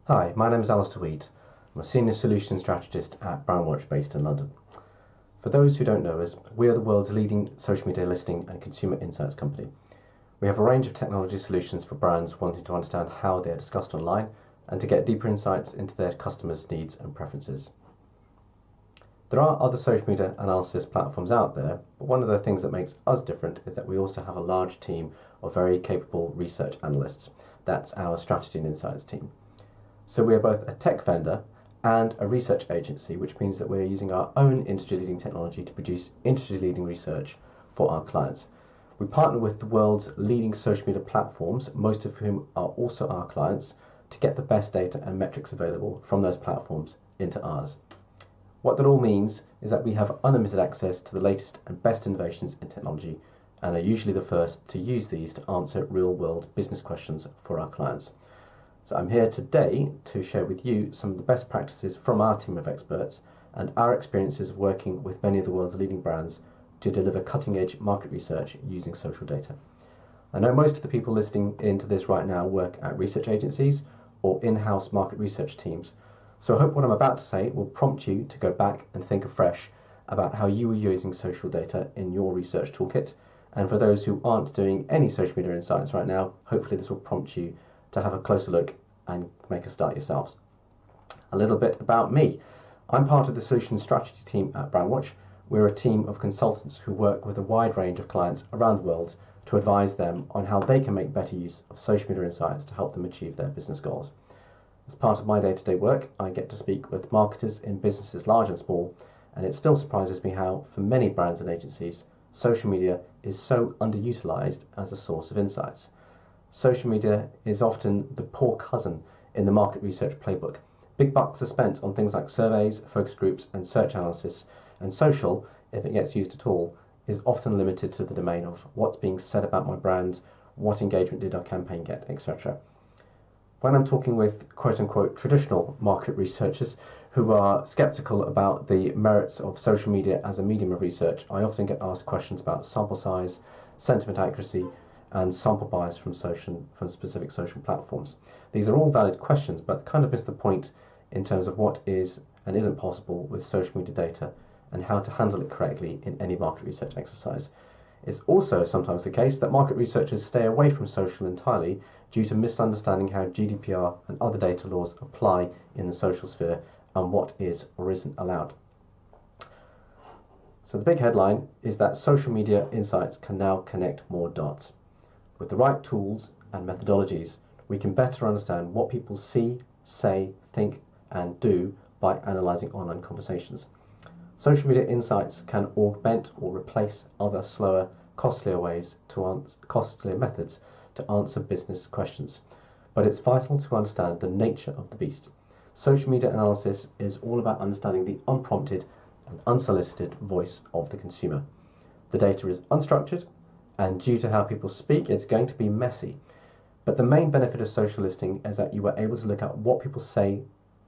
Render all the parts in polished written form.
Hi, my name is Alistair Wheate. I'm a Senior Solutions Strategist at Brandwatch based in London. For those who don't know us, we are the world's leading social media listing and consumer insights company. We have a range of technology solutions for brands wanting to understand how they are discussed online and to get deeper insights into their customers' needs and preferences. There are other social media analysis platforms out there, but one of the things that makes us different is that we also have a large team of very capable research analysts. That's our strategy and insights team. So we are both a tech vendor and a research agency, which means that we're using our own industry-leading technology to produce industry-leading research for our clients. We partner with the world's leading social media platforms, most of whom are also our clients, to get the best data and metrics available from those platforms into ours. What that all means is that we have unlimited access to the latest and best innovations in technology and are usually the first to use these to answer real-world business questions for our clients. So I'm here today to share with you some of the best practices from our team of experts and our experiences of working with many of the world's leading brands to deliver cutting-edge market research using social data. I know most of the people listening into this right now work at research agencies or in-house market research teams. So I hope what I'm about to say will prompt you to go back and think afresh about how you are using social data in your research toolkit. And for those who aren't doing any social media insights right now, hopefully this will prompt you to have a closer look and make a start yourselves. A little bit about me. I'm part of the solutions strategy team at Brandwatch. We're a team of consultants who work with a wide range of clients around the world to advise them on how they can make better use of social media insights to help them achieve their business goals. As part of my day-to-day work, I get to speak with marketers in businesses large and small, and it still surprises me how, for many brands and agencies, social media is so underutilized as a source of insights. Social media is often the poor cousin in the market research playbook. Big bucks are spent on things like surveys, focus groups, and search analysis, and social, if it gets used at all, is often limited to the domain of what's being said about my brand, what engagement did our campaign get, etc. When I'm talking with quote-unquote traditional market researchers who are skeptical about the merits of social media as a medium of research, I often get asked questions about sample size, sentiment accuracy, and sample bias from specific social platforms. These are all valid questions, but kind of miss the point in terms of what is and isn't possible with social media data and how to handle it correctly in any market research exercise. It's also sometimes the case that market researchers stay away from social entirely due to misunderstanding how GDPR and other data laws apply in the social sphere and what is or isn't allowed. So the big headline is that social media insights can now connect more dots. With the right tools and methodologies, we can better understand what people see, say, think, and do by analysing online conversations. Social media insights can augment or replace other slower, costlier methods to answer business questions. But it's vital to understand the nature of the beast. Social media analysis is all about understanding the unprompted and unsolicited voice of the consumer. The data is unstructured, and due to how people speak, it's going to be messy. But the main benefit of social listening is that you are able to look at what people say,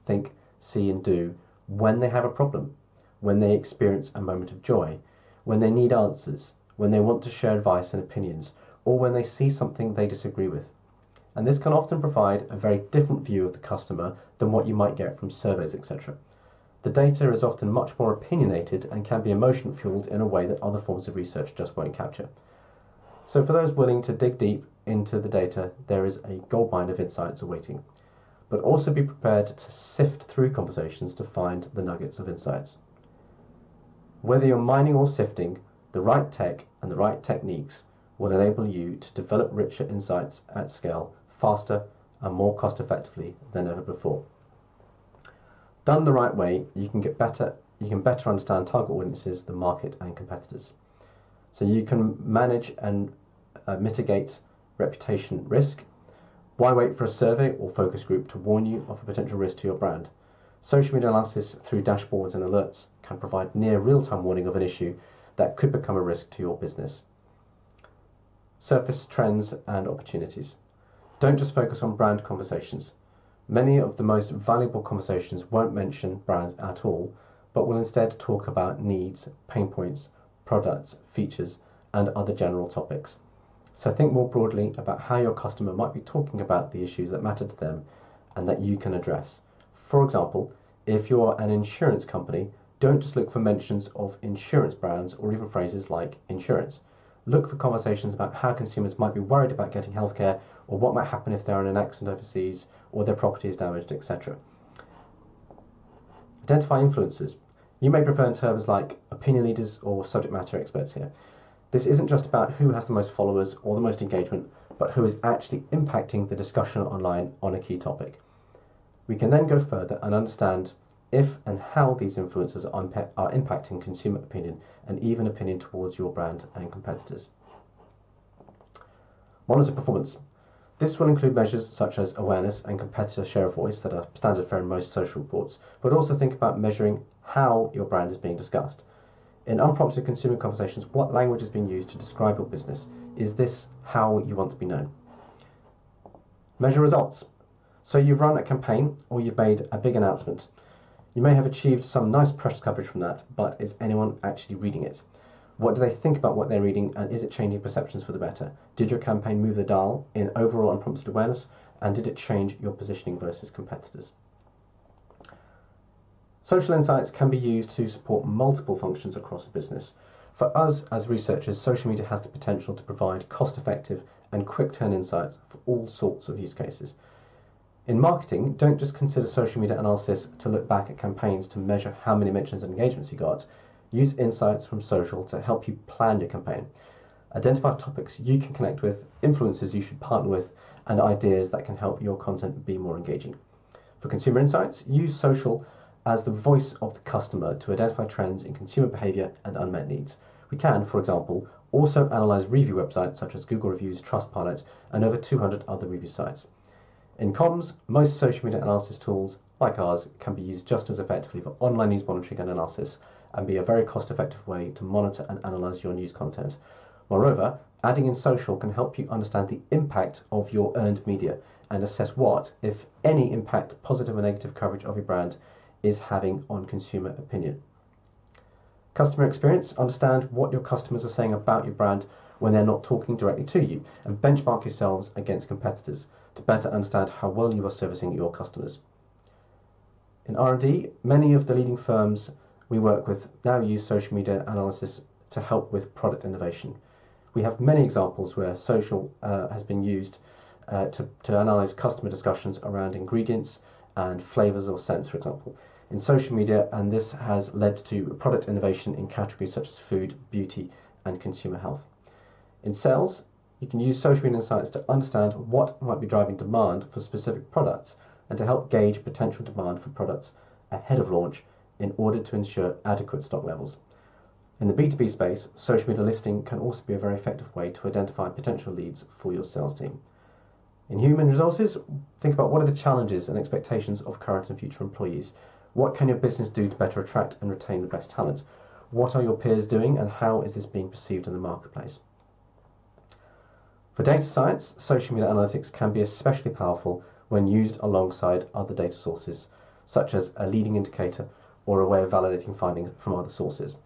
think, see, and do when they have a problem, when they experience a moment of joy, when they need answers, when they want to share advice and opinions, or when they see something they disagree with. And this can often provide a very different view of the customer than what you might get from surveys, etc. The data is often much more opinionated and can be emotion-fueled in a way that other forms of research just won't capture. So for those willing to dig deep into the data, there is a goldmine of insights awaiting. But also be prepared to sift through conversations to find the nuggets of insights. Whether you're mining or sifting, the right tech and the right techniques will enable you to develop richer insights at scale faster and more cost effectively than ever before. Done the right way, you can better understand target audiences, the market, and competitors. So you can manage and mitigate reputation risk. Why wait for a survey or focus group to warn you of a potential risk to your brand? Social media analysis through dashboards and alerts can provide near real-time warning of an issue that could become a risk to your business. Surface trends and opportunities. Don't just focus on brand conversations. Many of the most valuable conversations won't mention brands at all, but will instead talk about needs, pain points, products, features, and other general topics. So think more broadly about how your customer might be talking about the issues that matter to them and that you can address. For example, if you're an insurance company, don't just look for mentions of insurance brands or even phrases like insurance. Look for conversations about how consumers might be worried about getting healthcare, or what might happen if they're in an accident overseas or their property is damaged, etc. Identify influencers. You may prefer terms like opinion leaders or subject matter experts here. This isn't just about who has the most followers or the most engagement, but who is actually impacting the discussion online on a key topic. We can then go further and understand if and how these influencers are impacting consumer opinion and even opinion towards your brand and competitors. Monitor performance. This will include measures such as awareness and competitor share of voice that are standard for most social reports, but also think about measuring how your brand is being discussed. In unprompted consumer conversations, what language is being used to describe your business? Is this how you want to be known? Measure results. So you've run a campaign or you've made a big announcement. You may have achieved some nice press coverage from that, but is anyone actually reading it? What do they think about what they're reading, and is it changing perceptions for the better? Did your campaign move the dial in overall unprompted awareness, and did it change your positioning versus competitors? Social insights can be used to support multiple functions across a business. For us as researchers, social media has the potential to provide cost-effective and quick-turn insights for all sorts of use cases. In marketing, don't just consider social media analysis to look back at campaigns to measure how many mentions and engagements you got. Use insights from social to help you plan your campaign. Identify topics you can connect with, influencers you should partner with, and ideas that can help your content be more engaging. For consumer insights, use social as the voice of the customer to identify trends in consumer behavior and unmet needs. We can, for example, also analyze review websites such as Google Reviews, Trustpilot, and over 200 other review sites. In comms, most social media analysis tools, like ours, can be used just as effectively for online news monitoring and analysis, and be a very cost-effective way to monitor and analyze your news content. Moreover, adding in social can help you understand the impact of your earned media and assess what, if any, impact positive or negative coverage of your brand is having on consumer opinion. Customer experience. Understand what your customers are saying about your brand when they're not talking directly to you, and benchmark yourselves against competitors to better understand how well you are servicing your customers. In R&D, many of the leading firms we work with now use social media analysis to help with product innovation. We have many examples where social has been used to analyze customer discussions around ingredients and flavors or scents, for example, in social media, and this has led to product innovation in categories such as food, beauty, and consumer health. In sales, you can use social media insights to understand what might be driving demand for specific products and to help gauge potential demand for products ahead of launch in order to ensure adequate stock levels. In the B2B space, social media listening can also be a very effective way to identify potential leads for your sales team. In human resources, think about what are the challenges and expectations of current and future employees. What can your business do to better attract and retain the best talent? What are your peers doing, and how is this being perceived in the marketplace? For data science, social media analytics can be especially powerful when used alongside other data sources, such as a leading indicator or a way of validating findings from other sources.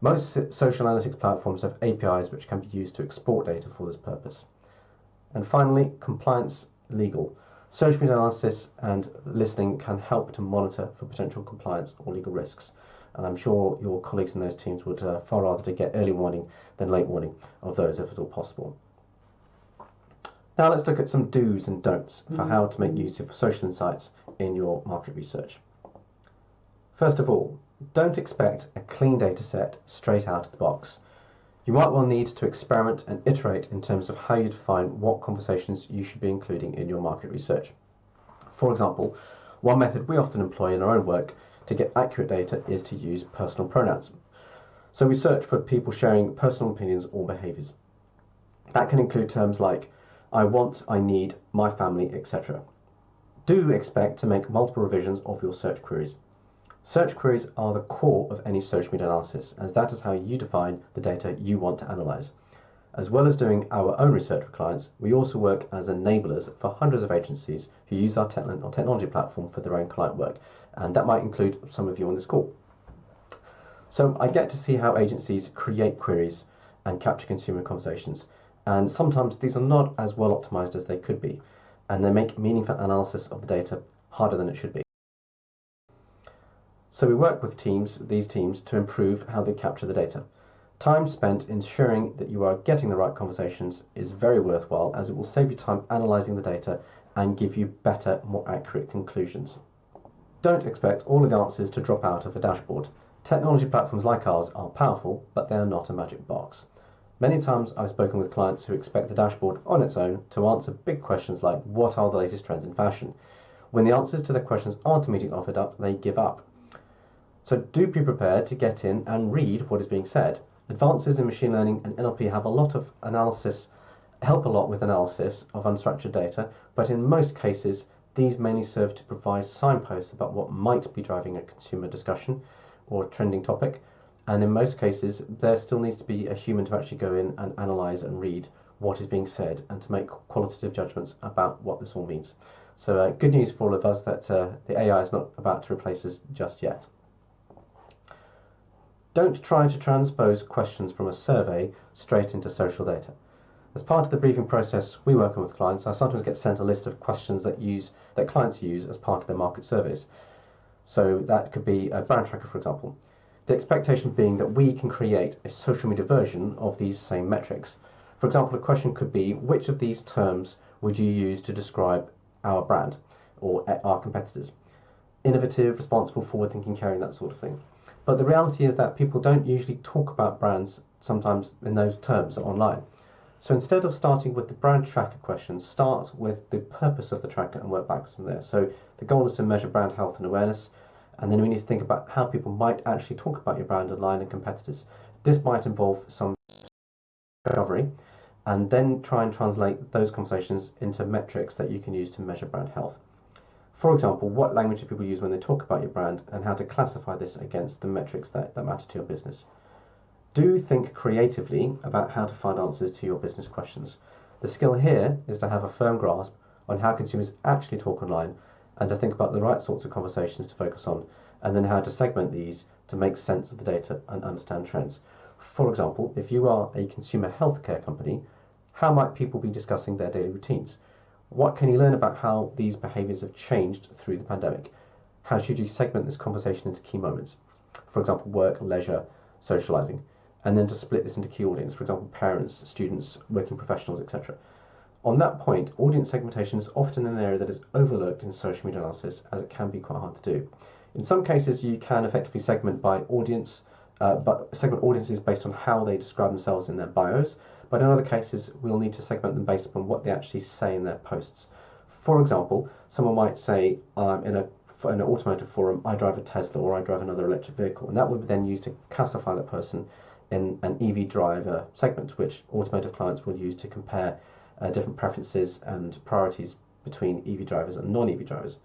Most social analytics platforms have APIs which can be used to export data for this purpose. And finally, compliance legal. Social media analysis and listening can help to monitor for potential compliance or legal risks. And I'm sure your colleagues in those teams would far rather to get early warning than late warning of those if at all possible. Now let's look at some do's and don'ts for how to make use of social insights in your market research. First of all, don't expect a clean data set straight out of the box. You might well need to experiment and iterate in terms of how you define what conversations you should be including in your market research. For example, one method we often employ in our own work to get accurate data is to use personal pronouns. So we search for people sharing personal opinions or behaviours. That can include terms like I want, I need, my family, etc. Do expect to make multiple revisions of your search queries. Search queries are the core of any social media analysis, as that is how you define the data you want to analyse. As well as doing our own research for clients, we also work as enablers for hundreds of agencies who use our technology platform for their own client work, and that might include some of you on this call. So I get to see how agencies create queries and capture consumer conversations, and sometimes these are not as well optimized as they could be. and they make meaningful analysis of the data harder than it should be. So we work with these teams to improve how they capture the data. Time spent ensuring that you are getting the right conversations is very worthwhile, as it will save you time analysing the data and give you better, more accurate conclusions. Don't expect all of the answers to drop out of a dashboard. Technology platforms like ours are powerful, but they are not a magic box. Many times I've spoken with clients who expect the dashboard on its own to answer big questions like what are the latest trends in fashion. When the answers to their questions aren't immediately offered up, they give up. So do be prepared to get in and read what is being said. Advances in machine learning and NLP have a lot of analysis, help a lot with analysis of unstructured data, but in most cases these mainly serve to provide signposts about what might be driving a consumer discussion or trending topic, and in most cases there still needs to be a human to actually go in and analyse and read what is being said and to make qualitative judgments about what this all means. So good news for all of us that the AI is not about to replace us just yet. Don't try to transpose questions from a survey straight into social data. As part of the briefing process we work on with clients, I sometimes get sent a list of questions that clients use as part of their market surveys. So that could be a brand tracker, for example. The expectation being that we can create a social media version of these same metrics. For example, a question could be, which of these terms would you use to describe our brand or our competitors? Innovative, responsible, forward-thinking, caring, that sort of thing. But the reality is that people don't usually talk about brands sometimes in those terms online. So instead of starting with the brand tracker questions, start with the purpose of the tracker and work backwards from there. So the goal is to measure brand health and awareness, and then we need to think about how people might actually talk about your brand online and competitors. This might involve some discovery, and then try and translate those conversations into metrics that you can use to measure brand health. For example, what language do people use when they talk about your brand, and how to classify this against the metrics that matter to your business. Do think creatively about how to find answers to your business questions. The skill here is to have a firm grasp on how consumers actually talk online, and to think about the right sorts of conversations to focus on, and then how to segment these to make sense of the data and understand trends. For example, if you are a consumer healthcare company, how might people be discussing their daily routines? What can you learn about how these behaviours have changed through the pandemic? How should you segment this conversation into key moments? For example, work, leisure, socialising, and then to split this into key audience, for example, parents, students, working professionals, etc. On that point, audience segmentation is often an area that is overlooked in social media analysis, as it can be quite hard to do. In some cases, you can effectively segment by audience, but segment audiences based on how they describe themselves in their bios. But in other cases, we'll need to segment them based upon what they actually say in their posts. For example, someone might say in an automotive forum, I drive a Tesla or I drive another electric vehicle, and that would be then used to classify that person in an EV driver segment, which automotive clients will use to compare different preferences and priorities between EV drivers and non-EV drivers.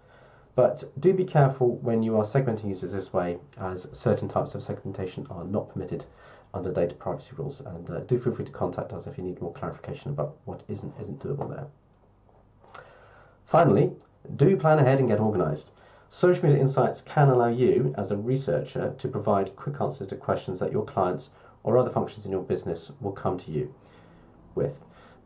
But do be careful when you are segmenting users this way, as certain types of segmentation are not permitted under data privacy rules, and do feel free to contact us if you need more clarification about what isn't doable there. Finally, do plan ahead and get organised. Social media insights can allow you as a researcher to provide quick answers to questions that your clients or other functions in your business will come to you with.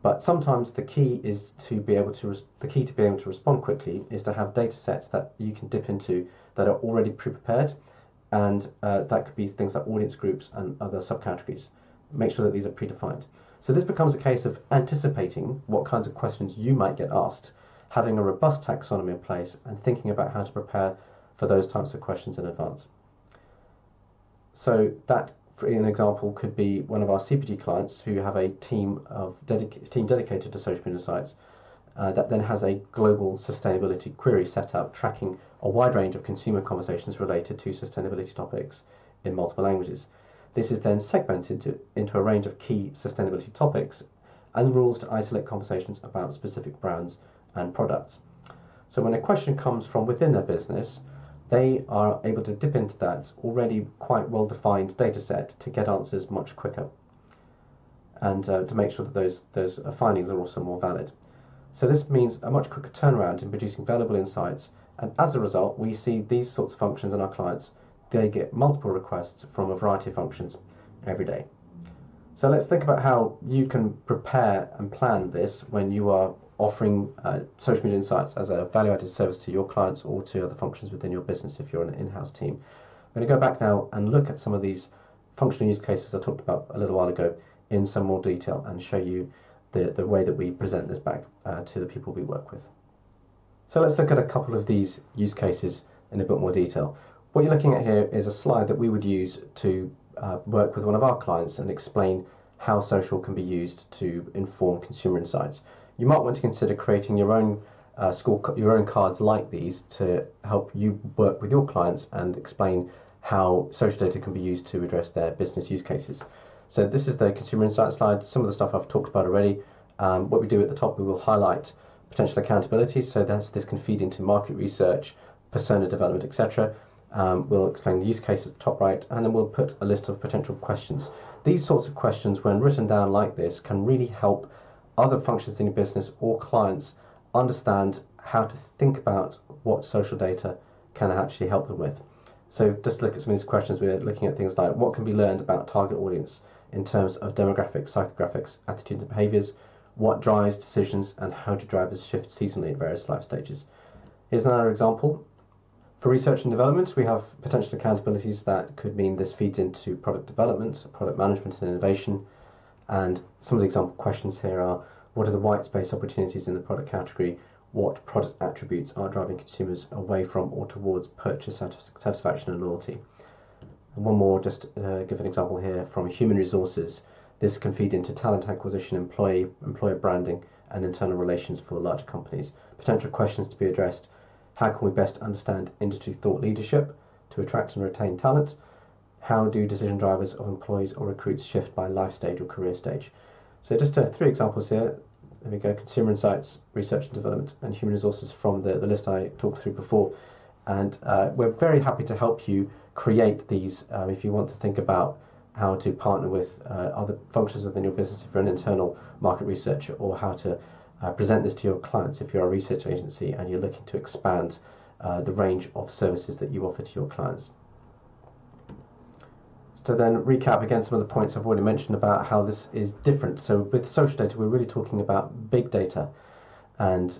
But sometimes the key to be able to respond quickly is to have data sets that you can dip into that are already pre-prepared, and that could be things like audience groups and other subcategories. Make sure that these are predefined. So this becomes a case of anticipating what kinds of questions you might get asked, having a robust taxonomy in place, and thinking about how to prepare for those types of questions in advance. So that, for an example, could be one of our CPG clients who have a team dedicated to social media sites that then has a global sustainability query set up, tracking a wide range of consumer conversations related to sustainability topics in multiple languages. This is then segmented into a range of key sustainability topics and rules to isolate conversations about specific brands and products. So when a question comes from within their business, they are able to dip into that already quite well-defined data set to get answers much quicker, and to make sure that those findings are also more valid. So this means a much quicker turnaround in producing valuable insights, and as a result, we see these sorts of functions in our clients. They get multiple requests from a variety of functions every day. So let's think about how you can prepare and plan this when you are offering social media insights as a value-added service to your clients or to other functions within your business if you're an in-house team. I'm going to go back now and look at some of these functional use cases I talked about a little while ago in some more detail and show you the way that we present this back to the people we work with. So let's look at a couple of these use cases in a bit more detail. What you're looking at here is a slide that we would use to work with one of our clients and explain how social can be used to inform consumer insights. You might want to consider creating your own your own cards like these to help you work with your clients and explain how social data can be used to address their business use cases. So this is the consumer insight slide. Some of the stuff I've talked about already. What we do at the top, we will highlight potential accountability. So this can feed into market research, persona development, etc. We'll explain the use case at the top right, and then we'll put a list of potential questions. These sorts of questions, when written down like this, can really help other functions in your business or clients understand how to think about what social data can actually help them with. So just look at some of these questions. We're looking at things like what can be learned about target audience in terms of demographics, psychographics, attitudes and behaviours, what drives decisions, and how do drivers shift seasonally at various life stages. Here's another example. For research and development, we have potential accountabilities that could mean this feeds into product development, product management and innovation. And some of the example questions here are, what are the white space opportunities in the product category? What product attributes are driving consumers away from or towards purchase satisfaction and loyalty? And one more, just give an example here from human resources. This can feed into talent acquisition, employer branding, and internal relations for larger companies. Potential questions to be addressed: how can we best understand industry thought leadership to attract and retain talent? How do decision drivers of employees or recruits shift by life stage or career stage? So just 3 examples here. There we go: consumer insights, research and development, and human resources from the list I talked through before. And we're very happy to help you create these if you want to think about how to partner with other functions within your business if you're an internal market researcher, or how to present this to your clients if you're a research agency and you're looking to expand the range of services that you offer to your clients. So then recap again some of the points I've already mentioned about how this is different. So with social data, we're really talking about big data, and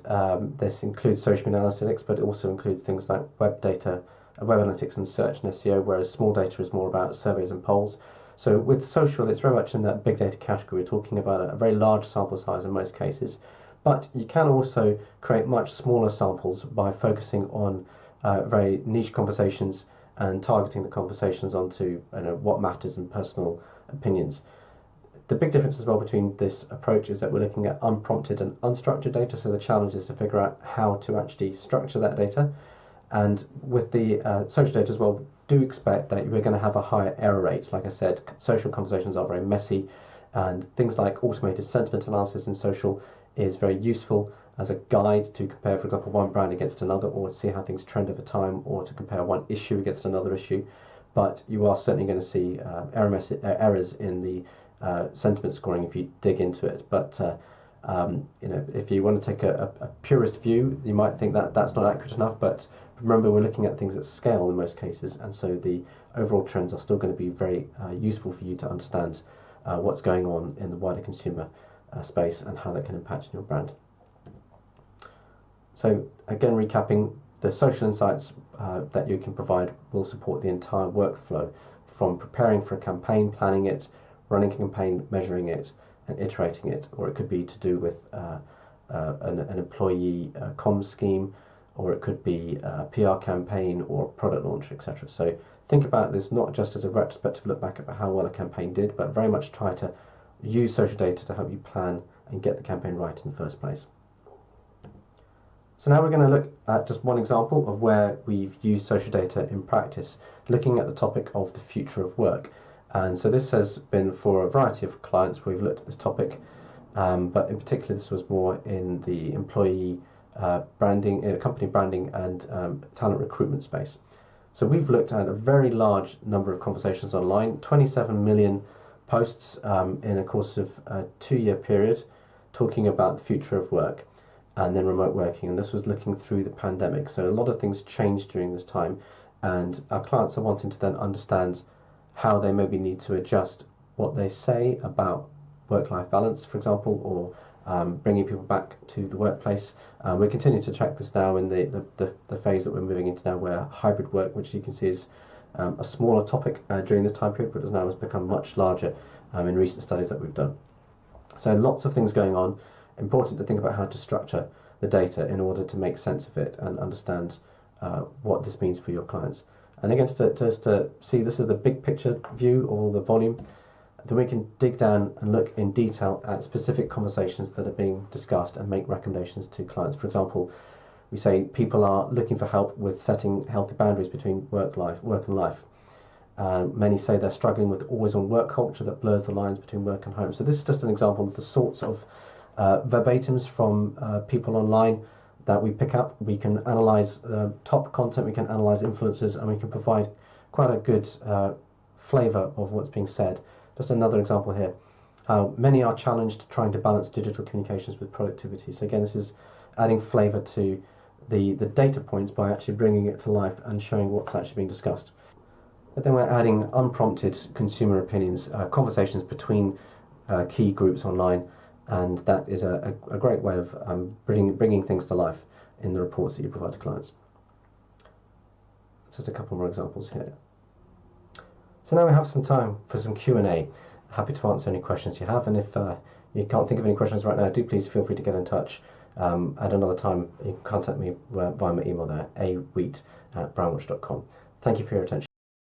this includes social media analytics, but it also includes things like web data, web analytics and search and SEO, whereas small data is more about surveys and polls. So with social, it's very much in that big data category. We're talking about a very large sample size in most cases, but you can also create much smaller samples by focusing on very niche conversations and targeting the conversations onto what matters and personal opinions. The big difference as well between this approach is that we're looking at unprompted and unstructured data, so the challenge is to figure out how to actually structure that data. And with the social data as well, do expect that we're going to have a higher error rate. Like I said, social conversations are very messy, and things like automated sentiment analysis in social is very useful as a guide to compare, for example, one brand against another, or to see how things trend over time, or to compare one issue against another issue. But you are certainly going to see errors in the sentiment scoring if you dig into it. But if you want to take a purist view, you might think that that's not accurate enough. But remember, we're looking at things at scale in most cases, and so the overall trends are still going to be very useful for you to understand what's going on in the wider consumer space and how that can impact your brand. So again, recapping, the social insights that you can provide will support the entire workflow, from preparing for a campaign, planning it, running a campaign, measuring it, and iterating it. Or it could be to do with an employee comms scheme, or it could be a PR campaign or product launch, etc. So think about this not just as a retrospective look back at how well a campaign did, but very much try to use social data to help you plan and get the campaign right in the first place. So now we're going to look at just one example of where we've used social data in practice, looking at the topic of the future of work. And so this has been for a variety of clients where we've looked at this topic, but in particular this was more in the employee branding, company branding and talent recruitment space. So we've looked at a very large number of conversations online, 27 million posts in a course of a 2-year period, talking about the future of work and then remote working. And this was looking through the pandemic. So a lot of things changed during this time, and our clients are wanting to then understand how they maybe need to adjust what they say about work-life balance, for example, or bringing people back to the workplace. We're continuing to track this now in the phase that we're moving into now, where hybrid work, which you can see is a smaller topic during this time period, but has become much larger in recent studies that we've done. So lots of things going on. Important to think about how to structure the data in order to make sense of it and understand what this means for your clients. And again, just to see this is the big picture view of all the volume, then we can dig down and look in detail at specific conversations that are being discussed and make recommendations to clients. For example, we say people are looking for help with setting healthy boundaries between work and life. Many say they're struggling with always-on work culture that blurs the lines between work and home. So this is just an example of the sorts of verbatims from people online that we pick up. We can analyze top content, we can analyze influencers, and we can provide quite a good flavor of what's being said. Just another example here. Many are challenged trying to balance digital communications with productivity. So again, this is adding flavor to the data points by actually bringing it to life and showing what's actually being discussed. But then we're adding unprompted consumer opinions, conversations between key groups online, and that is a great way of bringing things to life in the reports that you provide to clients. Just a couple more examples here. So now we have some time for some Q&A. Happy to answer any questions you have, and if you can't think of any questions right now, do please feel free to get in touch. At another time, you can contact me via my email there, awheate@brandwatch.com. Thank you for your attention.